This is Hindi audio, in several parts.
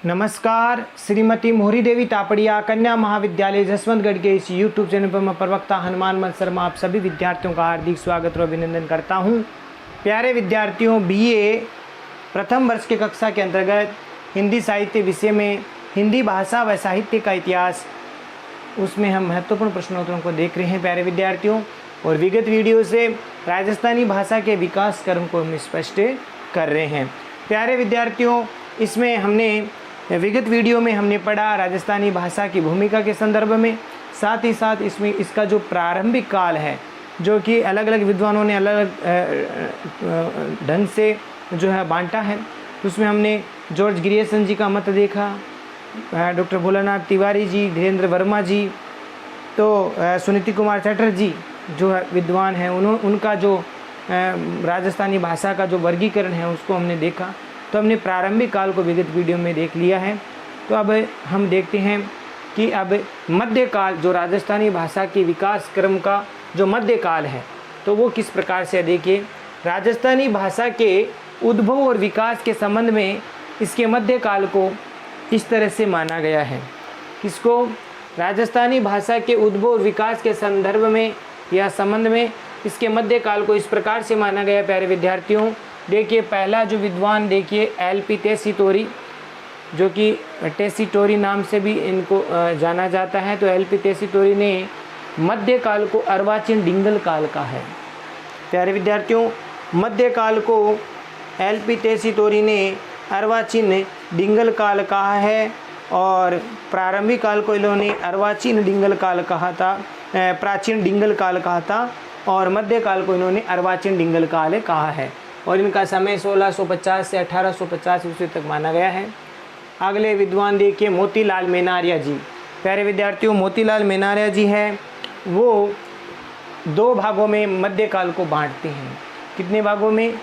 नमस्कार। श्रीमती मोहरी देवी तापड़िया कन्या महाविद्यालय जसवंतगढ़ के इस YouTube चैनल पर मैं प्रवक्ता हनुमान मल शर्मा आप सभी विद्यार्थियों का हार्दिक स्वागत और अभिनंदन करता हूं। प्यारे विद्यार्थियों, BA प्रथम वर्ष के कक्षा के अंतर्गत हिंदी साहित्य विषय में हिंदी भाषा व साहित्य का इतिहास, उसमें हम महत्वपूर्ण प्रश्नोत्तरों को देख रहे हैं प्यारे विद्यार्थियों। और विगत वीडियो से राजस्थानी भाषा के विकास क्रम को हम स्पष्ट कर रहे हैं प्यारे विद्यार्थियों। इसमें हमने विगत वीडियो में हमने पढ़ा राजस्थानी भाषा की भूमिका के संदर्भ में, साथ ही साथ इसमें इसका जो प्रारंभिक काल है, जो कि अलग अलग विद्वानों ने अलग अलग ढंग से जो है बांटा है। उसमें हमने जॉर्ज ग्रियर्सन जी का मत देखा, डॉक्टर भोलानाथ तिवारी जी, धीरेन्द्र वर्मा जी, तो सुनीति कुमार चटर्जी जो है विद्वान हैं, उनका जो राजस्थानी भाषा का जो वर्गीकरण है उसको हमने देखा। तो हमने प्रारंभिक काल को विगत वीडियो में देख लिया है। तो अब हम देखते हैं कि अब मध्यकाल, जो राजस्थानी भाषा की विकास क्रम का जो मध्यकाल है, तो वो किस प्रकार से। देखिए, राजस्थानी भाषा के उद्भव और विकास के संबंध में इसके मध्यकाल को इस तरह से माना गया है। किसको? राजस्थानी भाषा के उद्भव और विकास के संदर्भ में या संबंध में इसके मध्यकाल को इस प्रकार से माना गया प्यारे विद्यार्थियों। देखिए, पहला जो विद्वान देखिए LP टेसीटोरी, जो कि टेसीटोरी नाम से भी इनको जाना जाता है। तो LP टेसीटोरी ने मध्यकाल को अर्वाचीन डिंगल काल का है प्यारे विद्यार्थियों। मध्यकाल को LP टेसीटोरी ने अर्वाचीन डिंगल काल कहा है और प्रारंभिक काल को इन्होंने अर्वाचीन डिंगल काल कहा था, प्राचीन डिंगल काल कहा था, और मध्यकाल को इन्होंने अर्वाचीन डिंगल काल कहा है। और इनका समय 1650 से 1850 ईस्वी तक माना गया है। अगले विद्वान देखिए मोतीलाल मेनारिया जी। प्यारे विद्यार्थियों, मोतीलाल मेनारिया जी है, वो दो भागों में मध्यकाल को बांटते हैं। कितने भागों में?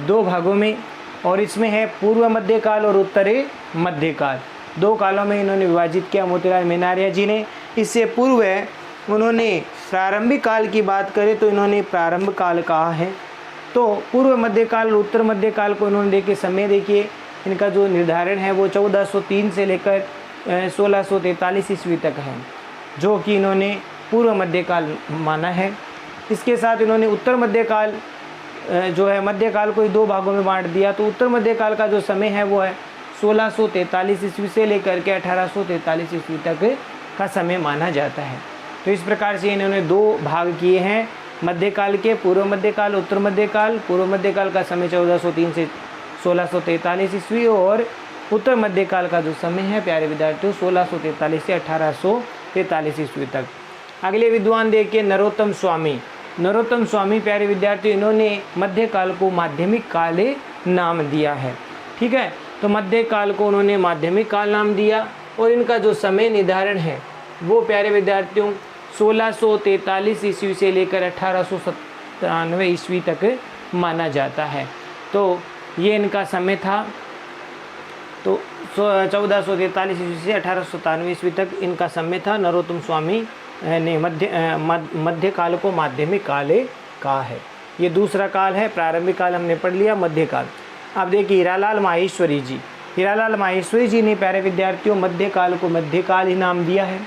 दो भागों में। और इसमें है पूर्व मध्यकाल और उत्तरी मध्यकाल, दो कालों में इन्होंने विभाजित किया मोतीलाल मेनारिया जी ने। इससे पूर्व उन्होंने प्रारंभिक काल की बात करें तो इन्होंने प्रारंभ काल कहा है। तो पूर्व मध्यकाल और उत्तर मध्यकाल को इन्होंने देखिए समय, देखिए इनका जो निर्धारण है वो 1403 से लेकर 1643 ईस्वी तक है, जो कि इन्होंने पूर्व मध्यकाल माना है। इसके साथ इन्होंने उत्तर मध्यकाल जो है मध्यकाल को दो भागों में बांट दिया। तो उत्तर मध्यकाल का जो समय है वो है 1643 ईस्वी से लेकर के 1843 ईस्वी तक का समय माना जाता है। तो इस प्रकार से इन्होंने दो भाग किए हैं मध्यकाल के, पूर्व मध्यकाल, उत्तर मध्यकाल। पूर्व मध्यकाल का समय 1403 से 1643 ईस्वी और उत्तर मध्यकाल का जो समय है प्यारे विद्यार्थियों 1643 से 1843 ईस्वी तक। अगले विद्वान देखिए नरोत्तम स्वामी। नरोत्तम स्वामी प्यारे विद्यार्थियों, इन्होंने मध्यकाल को माध्यमिक काल नाम दिया है। ठीक है, तो मध्यकाल को उन्होंने माध्यमिक काल नाम दिया और इनका जो समय निर्धारण है वो प्यारे विद्यार्थियों 1643 ईस्वी से लेकर 1897 ईस्वी तक माना जाता है। तो ये इनका समय था। तो 1443 ईस्वी से 1897 ईस्वी तक इनका समय था। नरोत्तम स्वामी ने मध्यकाल को माध्यमिक काल कहा है। ये दूसरा काल है। प्रारंभिक काल हमने पढ़ लिया, मध्यकाल। अब देखिए हीरालाल माहेश्वरी जी। हीरालाल माहेश्वरी जी ने प्यारे विद्यार्थियों मध्यकाल को मध्यकाल ही नाम दिया है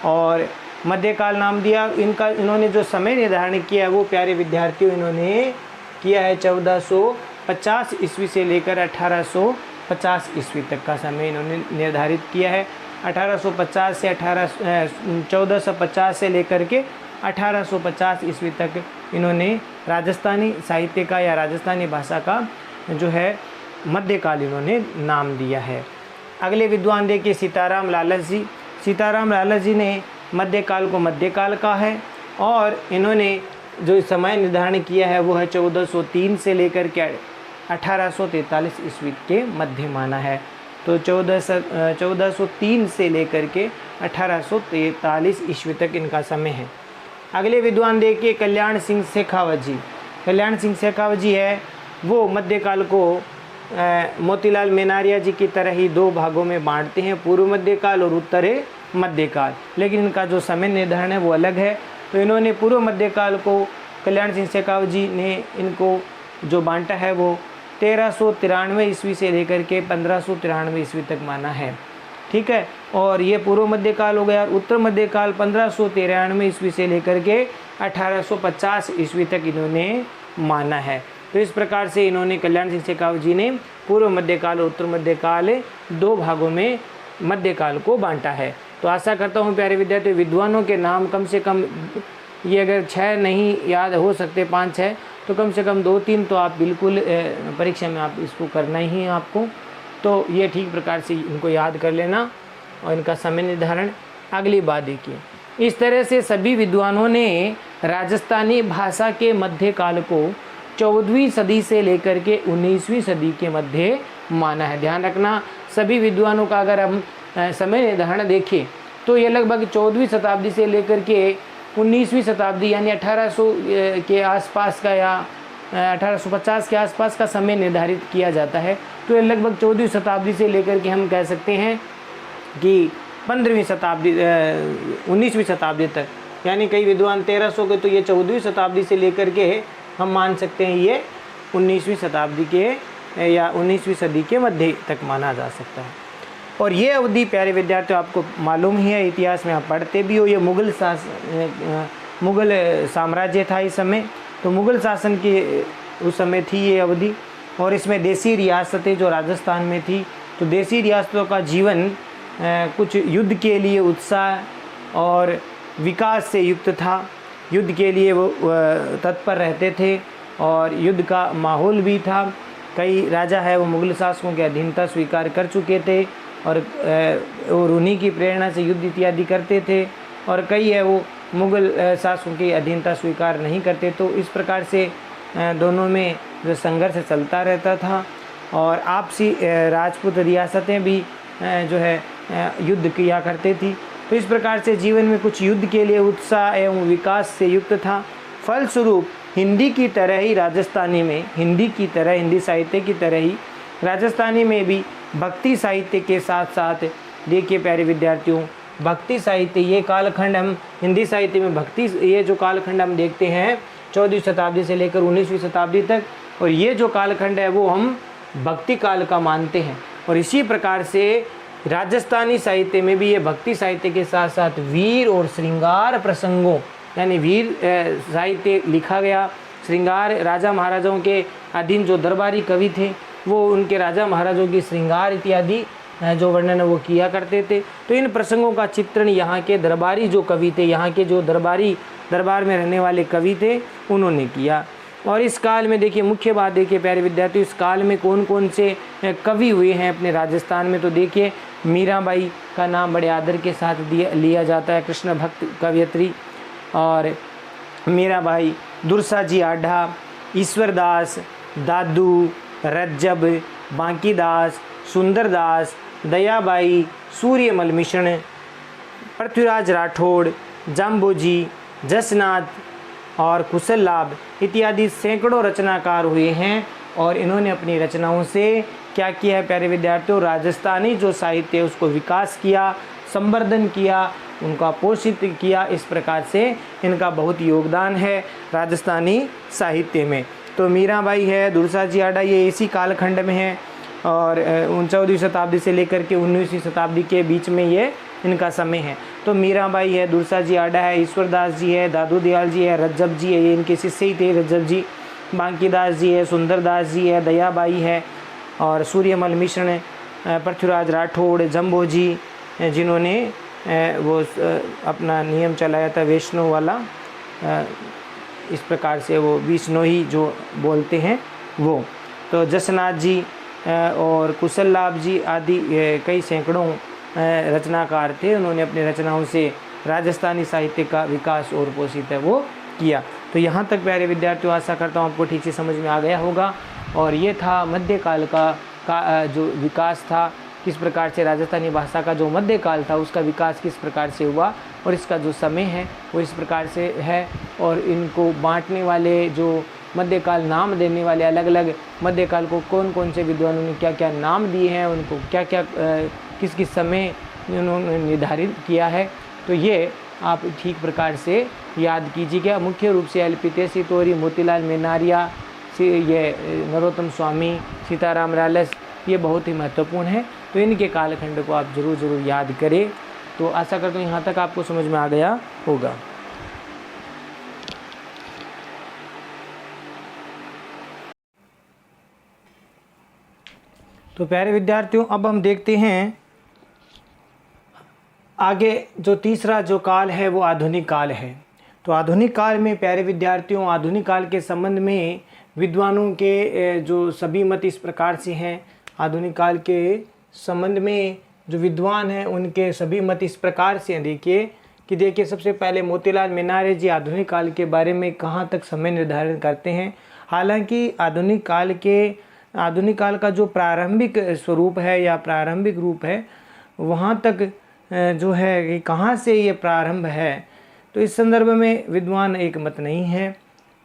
और मध्यकाल नाम दिया। इन्होंने जो समय निर्धारण किया है वो प्यारे विद्यार्थियों इन्होंने किया है 1450 ईस्वी से लेकर 1850 ईस्वी तक का समय इन्होंने निर्धारित किया है। 1450 से लेकर के 1850 ईस्वी तक इन्होंने राजस्थानी साहित्य का या राजस्थानी भाषा का जो है मध्यकाल इन्होंने नाम दिया है। अगले विद्वान देखिए सीताराम लालच जी। सीताराम लालच जी ने मध्यकाल को मध्यकाल कहा है और इन्होंने जो समय निर्धारण किया है वो है 1403 से लेकर के 1843 ईस्वी के मध्य माना है। तो 1403 से लेकर के 1843 ईस्वी तक इनका समय है। अगले विद्वान देखिए कल्याण सिंह शेखावत जी। कल्याण सिंह शेखावत जी है, वो मध्यकाल को मोतीलाल मेनारिया जी की तरह ही दो भागों में बांटते हैं, पूर्व मध्यकाल और उत्तरी मध्यकाल, लेकिन इनका जो समय निर्धारण है वो अलग है। तो इन्होंने पूर्व मध्यकाल को, कल्याण सिंह शेखावत जी ने इनको जो बांटा है वो 1393 ईस्वी से लेकर के 1593 ईस्वी तक माना है। ठीक है, और ये पूर्व मध्यकाल हो गया। और उत्तर मध्यकाल 1593 ईस्वी से लेकर के 1850 ईस्वी तक इन्होंने माना है। तो इस प्रकार से इन्होंने कल्याण सिंह शेखावत जी ने पूर्व मध्यकाल और उत्तर मध्यकाल 2 भागों में मध्यकाल को बांटा है। तो आशा करता हूँ प्यारे विद्यार्थी, विद्वानों के नाम कम से कम ये अगर 6 नहीं याद हो सकते, 5-6, तो कम से कम 2-3 तो आप बिल्कुल परीक्षा में आप इसको करना ही है आपको। तो ये ठीक प्रकार से इनको याद कर लेना और इनका समय निर्धारण। अगली बात देखिए, इस तरह से सभी विद्वानों ने राजस्थानी भाषा के मध्यकाल को 14वीं सदी से लेकर के 19वीं सदी के मध्य माना है। ध्यान रखना, सभी विद्वानों का अगर हम समय निर्धारण देखें तो ये लगभग 14वीं शताब्दी से लेकर के 19वीं शताब्दी यानी 1800 के आसपास का या 1850 के आसपास का समय निर्धारित किया जाता है। तो ये लगभग 14वीं शताब्दी से लेकर के हम कह सकते हैं कि 15वीं शताब्दी 19वीं शताब्दी तक, यानी कई विद्वान 1300 के, तो ये 14वीं शताब्दी से लेकर के हम मान सकते हैं ये 19वीं शताब्दी के या 19वीं सदी के मध्य तक माना जा सकता है। और ये अवधि प्यारे विद्यार्थियों आपको मालूम ही है, इतिहास में आप पढ़ते भी हो, ये मुग़ल साम्राज्य था इस समय। तो मुग़ल शासन की उस समय थी ये अवधि। और इसमें देसी रियासतें जो राजस्थान में थी, तो देसी रियासतों का जीवन कुछ युद्ध के लिए उत्साह और विकास से युक्त था। युद्ध के लिए वो तत्पर रहते थे और युद्ध का माहौल भी था। कई राजा है वो मुग़ल शासकों के अधीनता स्वीकार कर चुके थे और उन्हीं की प्रेरणा से युद्ध इत्यादि करते थे, और कई है वो मुग़ल शासकों की अधीनता स्वीकार नहीं करते। तो इस प्रकार से दोनों में जो संघर्ष चलता रहता था और आपसी राजपूत रियासतें भी जो है युद्ध किया करते थी। तो इस प्रकार से जीवन में कुछ युद्ध के लिए उत्साह एवं विकास से युक्त था। फलस्वरूप हिंदी की तरह ही राजस्थानी में, हिंदी साहित्य की तरह ही राजस्थानी में भी भक्ति साहित्य के साथ साथ, देखिए प्यारे विद्यार्थियों, भक्ति साहित्य ये कालखंड हम हिंदी साहित्य में भक्ति, ये जो कालखंड हम देखते हैं 14वीं शताब्दी से लेकर 19वीं शताब्दी तक, और ये जो कालखंड है वो हम भक्ति काल का मानते हैं। और इसी प्रकार से राजस्थानी साहित्य में भी ये भक्ति साहित्य के साथ साथ वीर और श्रृंगार प्रसंगों, यानी वीर साहित्य लिखा गया। श्रृंगार, राजा महाराजाओं के अधीन जो दरबारी कवि थे वो उनके राजा महाराजों की श्रृंगार इत्यादि जो वर्णन वो किया करते थे। तो इन प्रसंगों का चित्रण यहाँ के दरबारी जो कवि थे, यहाँ के जो दरबार में रहने वाले कवि थे, उन्होंने किया। और इस काल में देखिए, मुख्य बात देखिए प्यारे विद्यार्थी, इस काल में कौन कौन से कवि हुए हैं अपने राजस्थान में। तो देखिए मीराबाई का नाम बड़े आदर के साथ लिया जाता है, कृष्ण भक्त कवयित्री। और मीराबाई, दुर्साजी आढ़ा, ईश्वरदास, दादू, रज्जब, बांकीदास, सुंदरदास, दयाबाई, सूर्यमल मिश्रण, पृथ्वीराज राठौड़, जाम्बोजी, जसनाथ और कुशल लाभ इत्यादि सैकड़ों रचनाकार हुए हैं। और इन्होंने अपनी रचनाओं से क्या किया है प्यारे विद्यार्थियों, राजस्थानी जो साहित्य उसको विकास किया, संवर्धन किया, उनका पोषित किया। इस प्रकार से इनका बहुत योगदान है राजस्थानी साहित्य में। तो मीराबाई है, दुर्साजी आढ़ा, ये इसी कालखंड में है और 14वीं शताब्दी से लेकर के 19वीं शताब्दी के बीच में ये इनका समय है। तो मीराबाई है, दुर्साजी आढ़ा है, ईश्वरदास जी है, दादू दयाल जी है, रज्जब जी है, ये इनके शिष्य ही थे रज्जब जी, बांकीदास जी है, सुंदरदास जी है, दयाबाई है और सूर्यमल मिश्रण, पृथ्वीराज राठौड़, जम्बोजी, जिन्होंने वो अपना नियम चलाया था वैष्णव वाला, इस प्रकार से वो विष्णोही जो बोलते हैं वो। तो जसनाथ जी और कुशल लाभ जी आदि कई सैकड़ों रचनाकार थे। उन्होंने अपनी रचनाओं से राजस्थानी साहित्य का विकास और पोषित है वो किया। तो यहाँ तक प्यारे विद्यार्थियों आशा करता हूँ आपको ठीक से समझ में आ गया होगा। और ये था मध्यकाल का जो विकास था, किस प्रकार से राजस्थानी भाषा का जो मध्यकाल था उसका विकास किस प्रकार से हुआ और इसका जो समय है वो इस प्रकार से है। और इनको बांटने वाले जो मध्यकाल नाम देने वाले अलग अलग मध्यकाल को कौन कौन से विद्वानों ने क्या क्या नाम दिए हैं, उनको क्या क्या किस किस समय उन्होंने निर्धारित किया है, तो ये आप ठीक प्रकार से याद कीजिएगा। मुख्य रूप से एल.पी. तेसी तोरी, मोतीलाल मेनारिया, ये नरोत्तम स्वामी, सीताराम लालस, ये बहुत ही महत्वपूर्ण है। तो इनके कालखंड को आप ज़रूर याद करें। तो आशा करता हूँ यहाँ तक आपको समझ में आ गया होगा। तो प्यारे विद्यार्थियों, अब हम देखते हैं आगे जो तीसरा जो काल है वो आधुनिक काल है। तो आधुनिक काल में प्यारे विद्यार्थियों, आधुनिक काल के संबंध में विद्वानों के जो सभी मत इस प्रकार से हैं। आधुनिक काल के संबंध में जो विद्वान हैं उनके सभी मत इस प्रकार से हैं। देखिए सबसे पहले मोतीलाल मेहनारे जी आधुनिक काल के बारे में कहाँ तक समय निर्धारण करते हैं। हालांकि आधुनिक काल का जो प्रारंभिक स्वरूप है या प्रारंभिक रूप है, वहाँ तक जो है कि कहाँ से ये प्रारंभ है, तो इस संदर्भ में विद्वान एक मत नहीं है।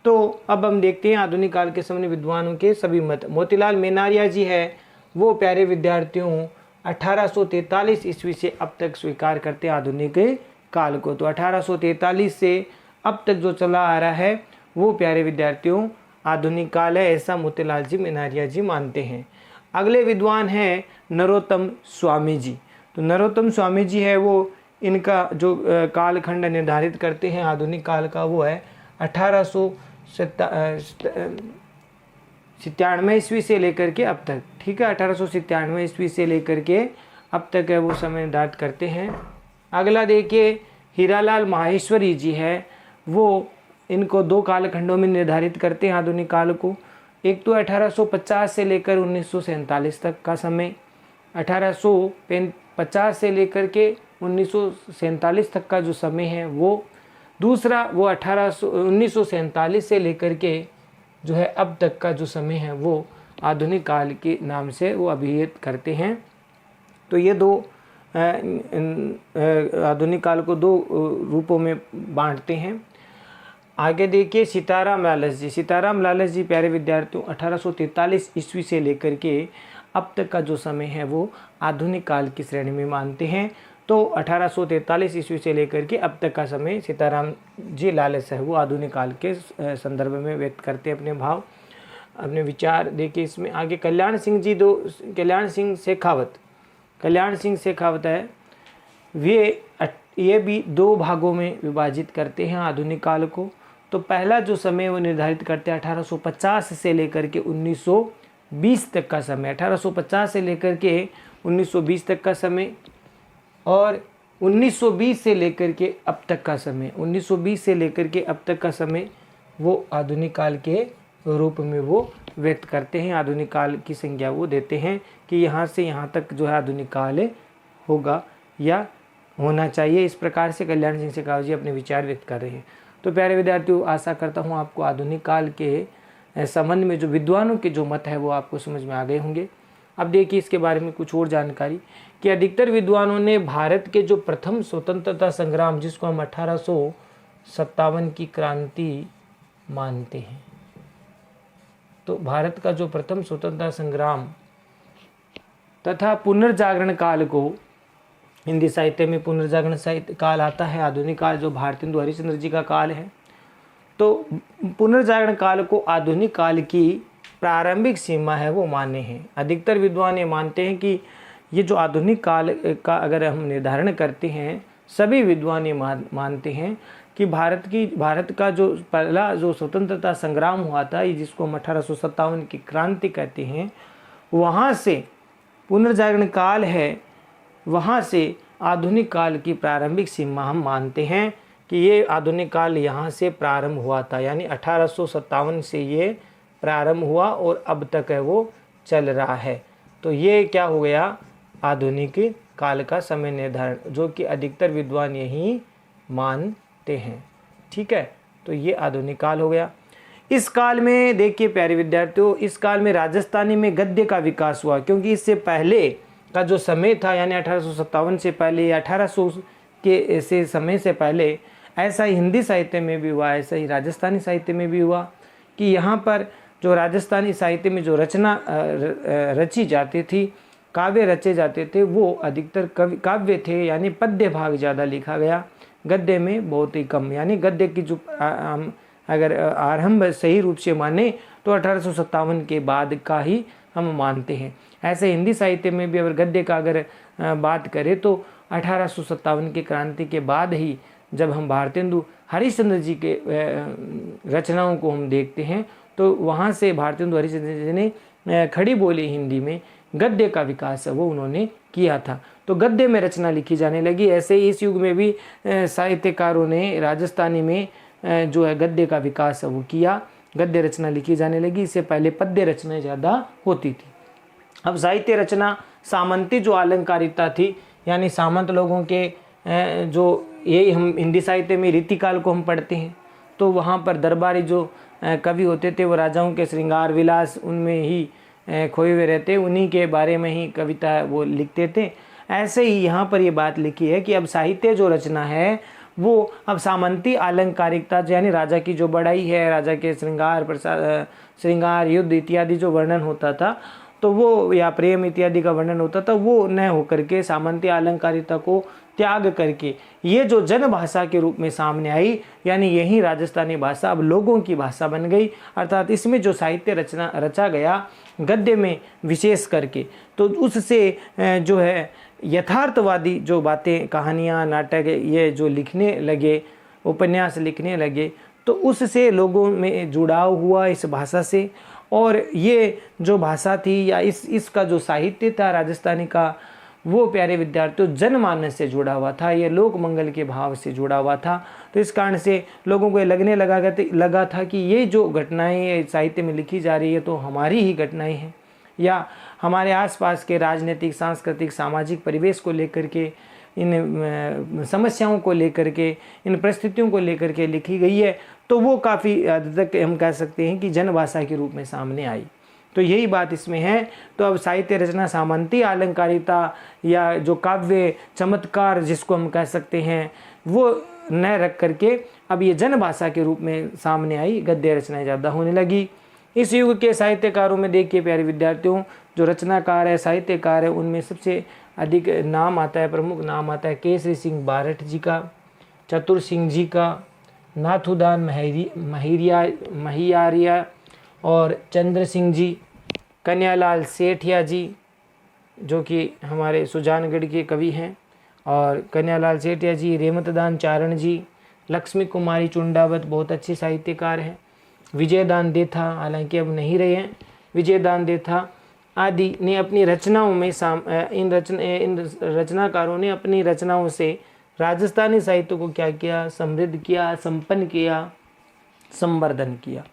तो अब हम देखते हैं आधुनिक काल के समय विद्वानों के सभी मत। मोतीलाल मेहनारिया जी है, वो प्यारे विद्यार्थियों 1843 ईस्वी से अब तक स्वीकार करते हैं आधुनिक काल को। तो 1843 से अब तक जो चला आ रहा है वो प्यारे विद्यार्थियों आधुनिक काल है, ऐसा मोतीलाल जी मेहनारिया जी मानते हैं। अगले विद्वान हैं नरोत्तम स्वामी जी। तो नरोत्तम स्वामी जी है, वो इनका जो कालखंड निर्धारित करते हैं आधुनिक काल का, वो है 1897 ईस्वी से लेकर के अब तक। ठीक है, 1897 ईस्वी से लेकर के अब तक है वो समय निर्धारित करते हैं। अगला देखिए हीरालाल माहेश्वरी जी है, वो इनको दो कालखंडों में निर्धारित करते हैं आधुनिक काल को। एक तो 1850 से लेकर 1947 तक का समय, 1850 से लेकर के 1947 तक का जो समय है वो। दूसरा वो 1947 से लेकर के जो है अब तक का जो समय है वो आधुनिक काल के नाम से वो अभिहित करते हैं। तो ये दो आधुनिक काल को दो रूपों में बांटते हैं। आगे देखिए सीताराम लालस जी। सीताराम लालस जी प्यारे विद्यार्थियों 1843 ईस्वी से लेकर के अब तक का जो समय है वो आधुनिक काल की श्रेणी में मानते हैं। तो 1843 ईस्वी से लेकर के अब तक का समय सीताराम जी लालस है वो आधुनिक काल के संदर्भ में व्यक्त करते हैं अपने भाव, अपने विचार। देखिए इसमें आगे कल्याण सिंह शेखावत है, ये भी दो भागों में विभाजित करते हैं आधुनिक काल को। तो पहला जो समय वो निर्धारित करते हैं 1850 से लेकर के 1920 तक का समय, 1850 से लेकर के 1920 तक का समय, और 1920 से लेकर के अब तक का समय, 1920 से लेकर के अब तक का समय वो आधुनिक काल के रूप में वो व्यक्त करते हैं। आधुनिक काल की संज्ञा वो देते हैं कि यहाँ से यहाँ तक जो है आधुनिक काल होगा या होना चाहिए। इस प्रकार से कल्याण सिंह शेखावत जी अपने विचार व्यक्त कर रहे हैं। तो प्यारे विद्यार्थियों, आशा करता हूँ आपको आधुनिक काल के संबंध में जो विद्वानों के जो मत है वो आपको समझ में आ गए होंगे। अब देखिए इसके बारे में कुछ और जानकारी कि अधिकतर विद्वानों ने भारत के जो प्रथम स्वतंत्रता संग्राम, जिसको हम 1857 की क्रांति मानते हैं, तो भारत का जो प्रथम स्वतंत्रता संग्राम तथा पुनर्जागरण काल को, हिंदी साहित्य में पुनर्जागरण साहित्य काल आता है, आधुनिक काल जो भारतेंदु हरिश्चंद्र जी का काल है, तो पुनर्जागरण काल को आधुनिक काल की प्रारंभिक सीमा है वो माने हैं। अधिकतर विद्वान ये मानते हैं कि ये जो आधुनिक काल का अगर हम निर्धारण करते हैं, सभी विद्वान ये मानते हैं कि भारत का जो पहला जो स्वतंत्रता संग्राम हुआ था, जिसको हम 1857 की क्रांति कहते हैं, वहाँ से पुनर्जागरण काल है, वहाँ से आधुनिक काल की प्रारंभिक सीमा हम मानते हैं कि ये आधुनिक काल यहाँ से प्रारंभ हुआ था, यानी 1857 से ये प्रारंभ हुआ और अब तक है वो चल रहा है। तो ये क्या हो गया, आधुनिक काल का समय निर्धारण, जो कि अधिकतर विद्वान यही मानते हैं। ठीक है, तो ये आधुनिक काल हो गया। इस काल में देखिए प्यारे विद्यार्थियों, इस काल में राजस्थानी में गद्य का विकास हुआ, क्योंकि इससे पहले का जो समय था, यानी 1857 से पहले या 1800 के से समय से पहले, ऐसा ही हिंदी साहित्य में भी हुआ, ऐसा ही राजस्थानी साहित्य में भी हुआ कि यहाँ पर जो राजस्थानी साहित्य में जो रचना रची जाती थी, काव्य रचे जाते थे, वो अधिकतर काव्य थे, यानी पद्य भाग ज़्यादा लिखा गया, गद्य में बहुत ही कम। यानी गद्य की जो हम अगर आरंभ सही रूप से माने तो 1857 के बाद का ही हम मानते हैं। ऐसे हिंदी साहित्य में भी अगर गद्य का अगर बात करें तो 1857 की क्रांति के बाद ही जब हम भारतेंदु हरिश्चंद्र जी के रचनाओं को हम देखते हैं तो वहाँ से भारतेंदु हरिश्चंद्र जी ने खड़ी बोली हिंदी में गद्य का विकास है वो उन्होंने किया था। तो गद्य में रचना लिखी जाने लगी। ऐसे ही इस युग में भी साहित्यकारों ने राजस्थानी में जो है गद्य का विकास है वो किया, गद्य रचना लिखी जाने लगी। इससे पहले पद्य रचनाएं ज़्यादा होती थी। अब साहित्य रचना सामंती जो अलंकारिता थी, यानी सामंत लोगों के जो यही हम हिंदी साहित्य में रीतिकाल को हम पढ़ते हैं तो वहाँ पर दरबारी जो कवि होते थे वो राजाओं के श्रृंगार विलास उनमें ही खोए हुए रहते, उन्हीं के बारे में ही कविता वो लिखते थे। ऐसे ही यहाँ पर ये बात लिखी है कि अब साहित्य जो रचना है वो अब सामंती अलंकारिकता यानी राजा की जो बड़ाई है, राजा के श्रृंगार युद्ध इत्यादि जो वर्णन होता था तो वो या प्रेम इत्यादि का वर्णन होता था वो न होकर के सामंती अलंकारिता को त्याग करके ये जो जन भाषा के रूप में सामने आई, यानी यही राजस्थानी भाषा अब लोगों की भाषा बन गई। अर्थात इसमें जो साहित्य रचा गया गद्य में विशेष करके, तो उससे जो है यथार्थवादी जो बातें, कहानियाँ, नाटक ये जो लिखने लगे, उपन्यास लिखने लगे, तो उससे लोगों में जुड़ाव हुआ इस भाषा से। और ये जो भाषा थी या इसका जो साहित्य था राजस्थानी का, वो प्यारे विद्यार्थियों जनमानस से जुड़ा हुआ था, ये लोक मंगल के भाव से जुड़ा हुआ था। तो इस कारण से लोगों को लगने लगा था कि ये जो घटनाएं साहित्य में लिखी जा रही है तो हमारी ही घटनाएं हैं, या हमारे आसपास के राजनीतिक, सांस्कृतिक, सामाजिक परिवेश को लेकर के, इन समस्याओं को लेकर के, इन परिस्थितियों को लेकर के लिखी गई है। तो वो काफ़ी हद तक हम कह सकते हैं कि जनभाषा के रूप में सामने आई। तो यही बात इसमें है। तो अब साहित्य रचना सामंती अलंकारिता या जो काव्य चमत्कार जिसको हम कह सकते हैं वो न रख करके अब ये जनभाषा के रूप में सामने आई, गद्य रचनाएं ज़्यादा होने लगी। इस युग के साहित्यकारों में देखिए प्यारे विद्यार्थियों, जो रचनाकार है, साहित्यकार है, उनमें सबसे अधिक नाम आता है, प्रमुख नाम आता है केसरी सिंह बारठ जी का, चतुर सिंह जी का, नाथुदान महियारिया और चंद्र सिंह जी, कन्यालाल सेठिया जी जो कि हमारे सुजानगढ़ के कवि हैं, और कन्यालाल सेठिया जी, रेमतदान चारण जी, लक्ष्मी कुमारी चुंडावत बहुत अच्छे साहित्यकार हैं, विजयदान देथा हालांकि अब नहीं रहे हैं, विजयदान देथा आदि ने अपनी रचनाओं में इन रचनाकारों ने अपनी रचनाओं से राजस्थानी साहित्य को क्या किया, समृद्ध किया, संपन्न किया, संवर्धन किया।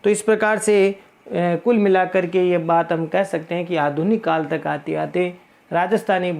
तो इस प्रकार से कुल मिलाकर के ये बात हम कह सकते हैं कि आधुनिक काल तक आते आते राजस्थानी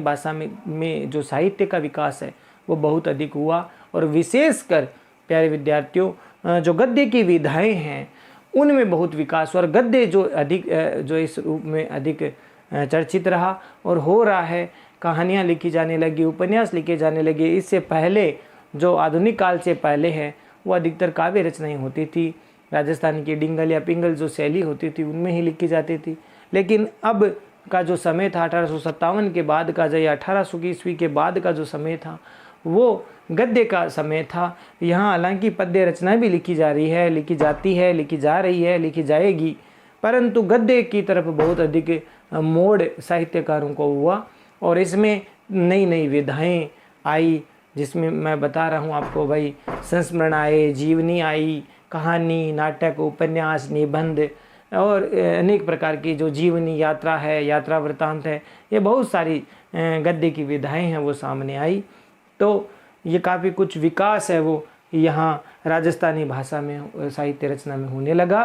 भाषा में जो साहित्य का विकास है वो बहुत अधिक हुआ। और विशेषकर प्यारे विद्यार्थियों जो गद्य की विधाएं हैं उनमें बहुत विकास हुआ, और गद्य जो इस रूप में अधिक चर्चित रहा और हो रहा है। कहानियाँ लिखी जाने लगी, उपन्यास लिखे जाने लगे। इससे पहले जो आधुनिक काल से पहले है वो अधिकतर काव्य रचनाएं होती थी, राजस्थान की डिंगल या पिंगल जो शैली होती थी उनमें ही लिखी जाती थी। लेकिन अब का जो समय था 1857 के बाद का, या 1800 की ईस्वी के बाद का जो समय था वो गद्य का समय था। यहाँ हालांकि पद्य रचनाएं भी लिखी जा रही है, लिखी जाती है, लिखी जा रही है, लिखी जाएगी, परंतु गद्य की तरफ बहुत अधिक मोड़ साहित्यकारों को हुआ और इसमें नई नई विधाएं आई, जिसमें मैं बता रहा हूँ आपको भाई, संस्मरण आए, जीवनी आई, कहानी, नाटक, उपन्यास, निबंध और अनेक प्रकार की जो जीवनी यात्रा है, यात्रा वृत्तांत है, ये बहुत सारी गद्य की विधाएं हैं वो सामने आई। तो ये काफ़ी कुछ विकास है वो यहाँ राजस्थानी भाषा में, साहित्य रचना में होने लगा।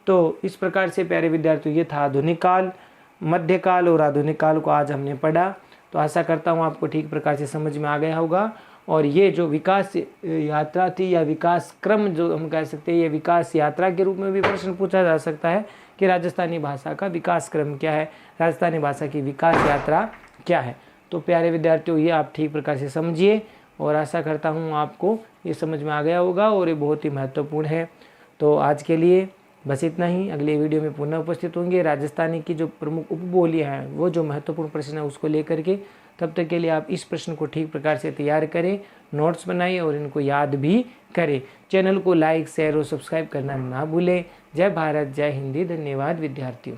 तो इस प्रकार से प्यारे विद्यार्थियों ये था आधुनिक काल, मध्यकाल और आधुनिक काल को आज हमने पढ़ा। तो आशा करता हूँ आपको ठीक प्रकार से समझ में आ गया होगा। और ये जो विकास यात्रा थी या विकास क्रम जो हम कह सकते हैं, ये विकास यात्रा के रूप में भी प्रश्न पूछा जा सकता है कि राजस्थानी भाषा का विकास क्रम क्या है, राजस्थानी भाषा की विकास यात्रा क्या है। तो प्यारे विद्यार्थियों ये आप ठीक प्रकार से समझिए और आशा करता हूँ आपको ये समझ में आ गया होगा और ये बहुत ही महत्वपूर्ण है। तो आज के लिए बस इतना ही। अगले वीडियो में पुनः उपस्थित होंगे राजस्थानी की जो प्रमुख उपबोलियाँ हैं, वो जो महत्वपूर्ण प्रश्न है उसको लेकर के। तब तक के लिए आप इस प्रश्न को ठीक प्रकार से तैयार करें, नोट्स बनाइए और इनको याद भी करें। चैनल को लाइक, शेयर और सब्सक्राइब करना ना भूलें। जय भारत, जय हिंदी। धन्यवाद विद्यार्थियों।